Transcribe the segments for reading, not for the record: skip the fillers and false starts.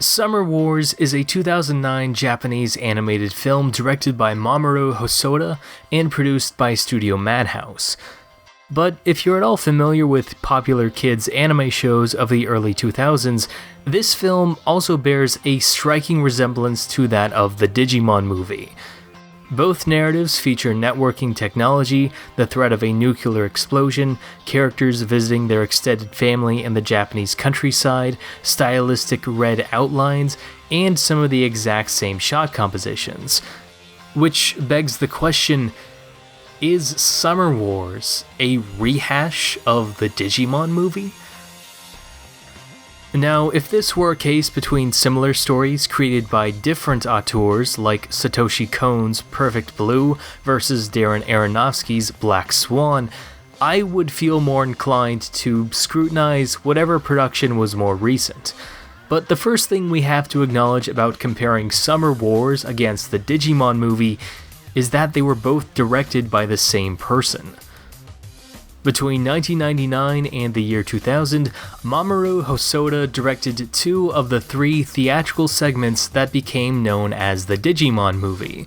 Summer Wars is a 2009 Japanese animated film directed by Mamoru Hosoda and produced by Studio Madhouse. But if you're at all familiar with popular kids' anime shows of the early 2000s, this film also bears a striking resemblance to that of the Digimon movie. Both narratives feature networking technology, the threat of a nuclear explosion, characters visiting their extended family in the Japanese countryside, stylistic red outlines, and some of the exact same shot compositions. Which begs the question, is Summer Wars a rehash of the Digimon movie? Now, if this were a case between similar stories created by different auteurs like Satoshi Kon's Perfect Blue versus Darren Aronofsky's Black Swan, I would feel more inclined to scrutinize whatever production was more recent. But the first thing we have to acknowledge about comparing Summer Wars against the Digimon movie is that they were both directed by the same person. Between 1999 and the year 2000, Mamoru Hosoda directed 2 of the 3 theatrical segments that became known as the Digimon movie,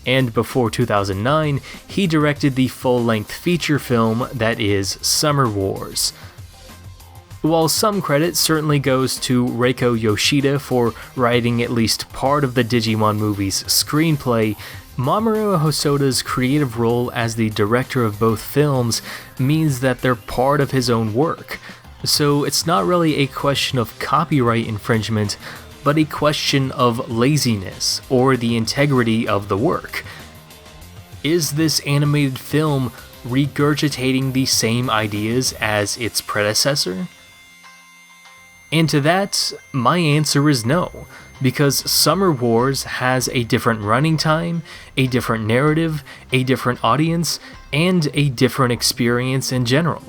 and before 2009, he directed the full-length feature film that is Summer Wars. While some credit certainly goes to Reiko Yoshida for writing at least part of the Digimon movie's screenplay, Mamoru Hosoda's creative role as the director of both films means that they're part of his own work, so it's not really a question of copyright infringement, but a question of laziness or the integrity of the work. Is this animated film regurgitating the same ideas as its predecessor? And to that, my answer is no, because Summer Wars has a different running time, a different narrative, a different audience, and a different experience in general.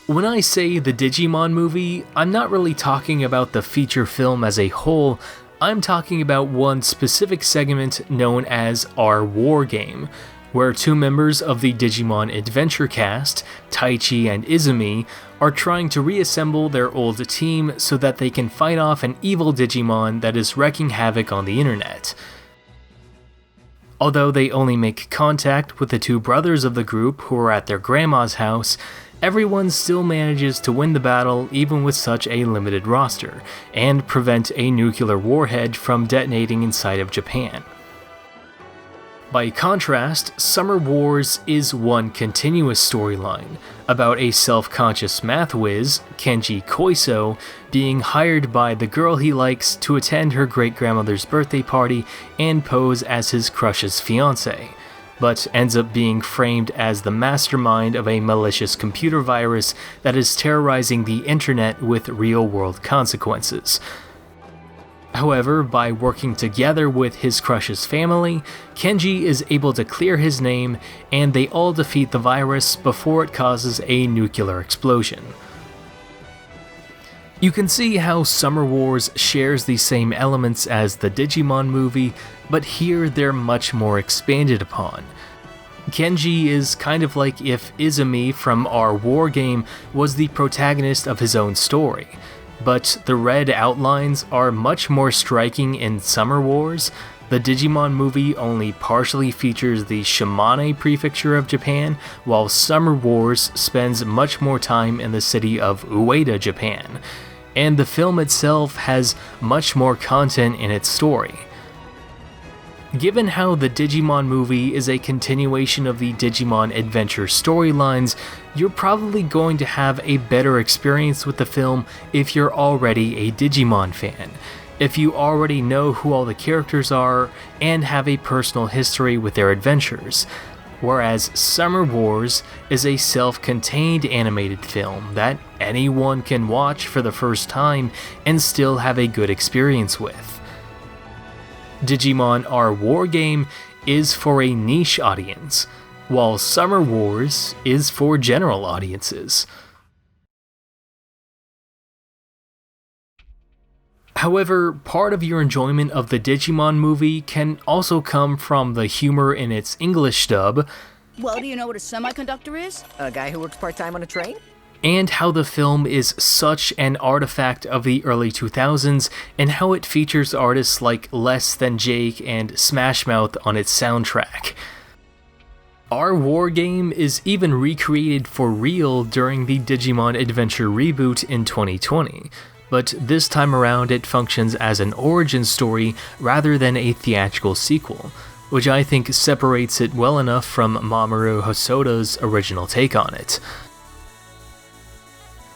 When I say the Digimon movie, I'm not really talking about the feature film as a whole, I'm talking about one specific segment known as Our War Game, where 2 members of the Digimon Adventure cast, Taichi and Izumi, are trying to reassemble their old team so that they can fight off an evil Digimon that is wreaking havoc on the internet. Although they only make contact with the 2 brothers of the group who are at their grandma's house, everyone still manages to win the battle even with such a limited roster, and prevent a nuclear warhead from detonating inside of Japan. By contrast, Summer Wars is one continuous storyline, about a self-conscious math whiz, Kenji Koiso, being hired by the girl he likes to attend her great-grandmother's birthday party and pose as his crush's fiancé, but ends up being framed as the mastermind of a malicious computer virus that is terrorizing the internet with real-world consequences. However, by working together with his crush's family, Kenji is able to clear his name, and they all defeat the virus before it causes a nuclear explosion. You can see how Summer Wars shares the same elements as the Digimon movie, but here they're much more expanded upon. Kenji is kind of like if Izumi from Our War Game was the protagonist of his own story. But the red outlines are much more striking in Summer Wars. The Digimon movie only partially features the Shimane prefecture of Japan, while Summer Wars spends much more time in the city of Ueda, Japan. And the film itself has much more content in its story. Given how the Digimon movie is a continuation of the Digimon Adventure storylines, you're probably going to have a better experience with the film if you're already a Digimon fan, if you already know who all the characters are and have a personal history with their adventures, whereas Summer Wars is a self-contained animated film that anyone can watch for the first time and still have a good experience with. Digimon Our War Game is for a niche audience, while Summer Wars is for general audiences. However, part of your enjoyment of the Digimon movie can also come from the humor in its English dub. Well, do you know what a semiconductor is? A guy who works part-time on a train? and how the film is such an artifact of the early 2000s, and how it features artists like Less Than Jake and Smash Mouth on its soundtrack. Our war game is even recreated for real during the Digimon Adventure reboot in 2020, but this time around it functions as an origin story rather than a theatrical sequel, which I think separates it well enough from Mamoru Hosoda's original take on it.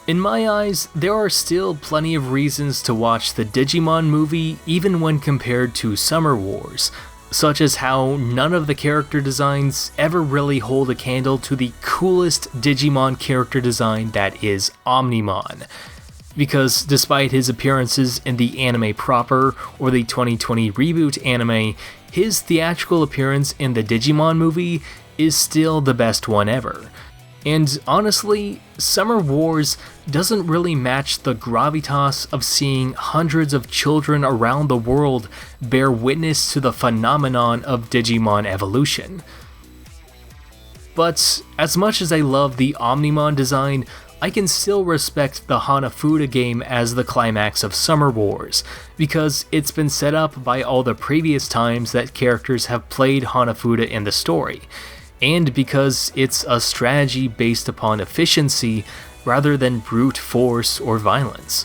In my eyes, there are still plenty of reasons to watch the Digimon movie even when compared to Summer Wars, such as how none of the character designs ever really hold a candle to the coolest Digimon character design that is Omnimon. Because despite his appearances in the anime proper or the 2020 reboot anime, his theatrical appearance in the Digimon movie is still the best one ever. And honestly, Summer Wars doesn't really match the gravitas of seeing hundreds of children around the world bear witness to the phenomenon of Digimon evolution. But as much as I love the Omnimon design, I can still respect the Hanafuda game as the climax of Summer Wars, because it's been set up by all the previous times that characters have played Hanafuda in the story, and because it's a strategy based upon efficiency rather than brute force or violence.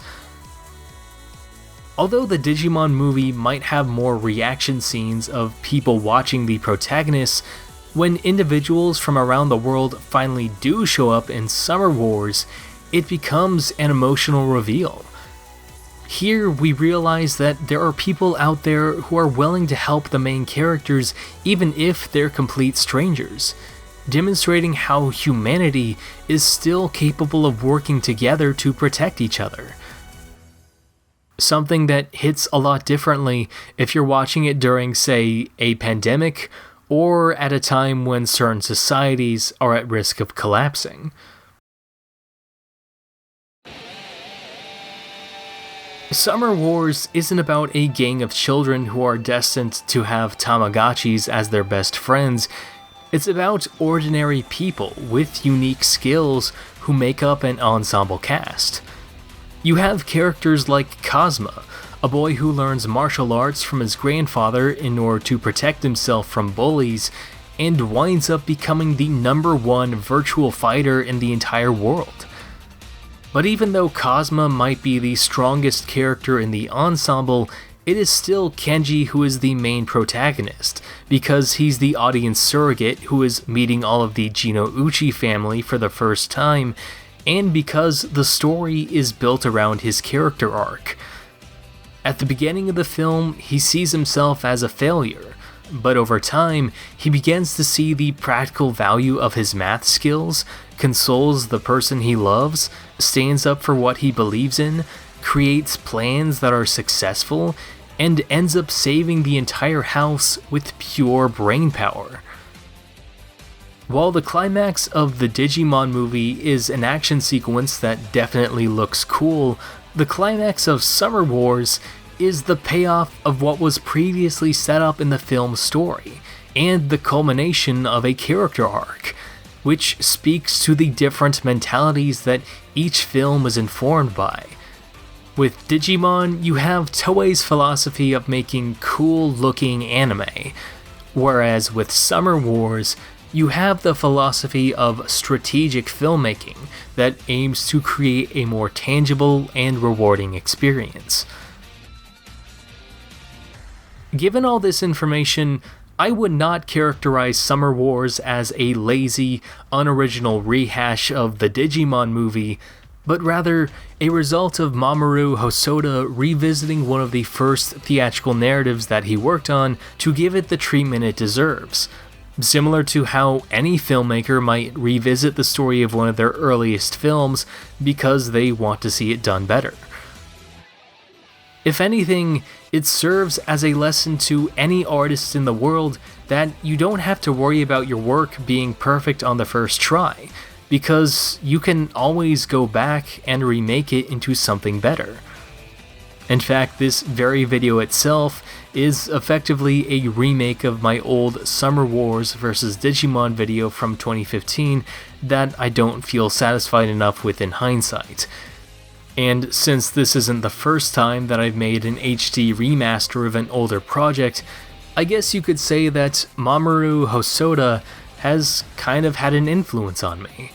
Although the Digimon movie might have more reaction scenes of people watching the protagonists, when individuals from around the world finally do show up in Summer Wars, it becomes an emotional reveal. Here we realize that there are people out there who are willing to help the main characters even if they're complete strangers, demonstrating how humanity is still capable of working together to protect each other. Something that hits a lot differently if you're watching it during, say, a pandemic, or at a time when certain societies are at risk of collapsing. Summer Wars isn't about a gang of children who are destined to have Tamagotchis as their best friends. It's about ordinary people with unique skills who make up an ensemble cast. You have characters like Cosma, a boy who learns martial arts from his grandfather in order to protect himself from bullies, and winds up becoming the #1 virtual fighter in the entire world. But even though Cosma might be the strongest character in the ensemble, it is still Kenji who is the main protagonist, because he's the audience surrogate who is meeting all of the Jinouchi family for the first time, and because the story is built around his character arc. At the beginning of the film, he sees himself as a failure, but over time, he begins to see the practical value of his math skills, consoles the person he loves, stands up for what he believes in, creates plans that are successful, and ends up saving the entire house with pure brainpower. While the climax of the Digimon movie is an action sequence that definitely looks cool, the climax of Summer Wars is the payoff of what was previously set up in the film's story, and the culmination of a character arc, which speaks to the different mentalities that each film was informed by. With Digimon, you have Toei's philosophy of making cool-looking anime, whereas with Summer Wars, you have the philosophy of strategic filmmaking that aims to create a more tangible and rewarding experience. Given all this information, I would not characterize Summer Wars as a lazy, unoriginal rehash of the Digimon movie, but rather a result of Mamoru Hosoda revisiting one of the first theatrical narratives that he worked on to give it the treatment it deserves, similar to how any filmmaker might revisit the story of one of their earliest films because they want to see it done better. If anything, it serves as a lesson to any artist in the world that you don't have to worry about your work being perfect on the first try, because you can always go back and remake it into something better. In fact, this very video itself is effectively a remake of my old Summer Wars vs. Digimon video from 2015 that I don't feel satisfied enough with in hindsight. And since this isn't the first time that I've made an HD remaster of an older project, I guess you could say that Mamoru Hosoda has kind of had an influence on me.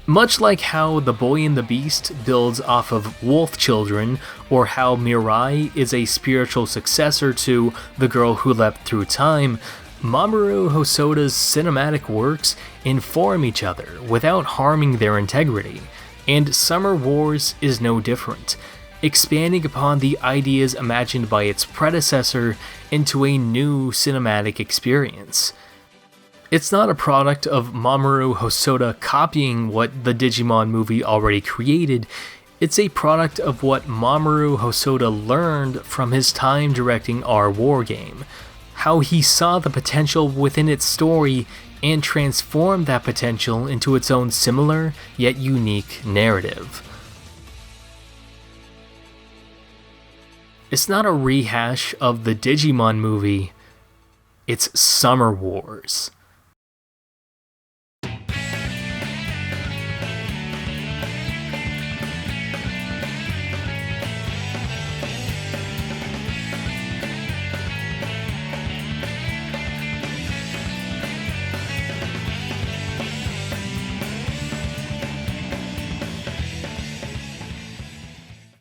Much like how The Boy and the Beast builds off of Wolf Children, or how Mirai is a spiritual successor to The Girl Who Leapt Through Time, Mamoru Hosoda's cinematic works inform each other without harming their integrity, and Summer Wars is no different, expanding upon the ideas imagined by its predecessor into a new cinematic experience. It's not a product of Mamoru Hosoda copying what the Digimon movie already created, it's a product of what Mamoru Hosoda learned from his time directing our war game, how he saw the potential within its story and transformed that potential into its own similar yet unique narrative. It's not a rehash of the Digimon movie, it's Summer Wars.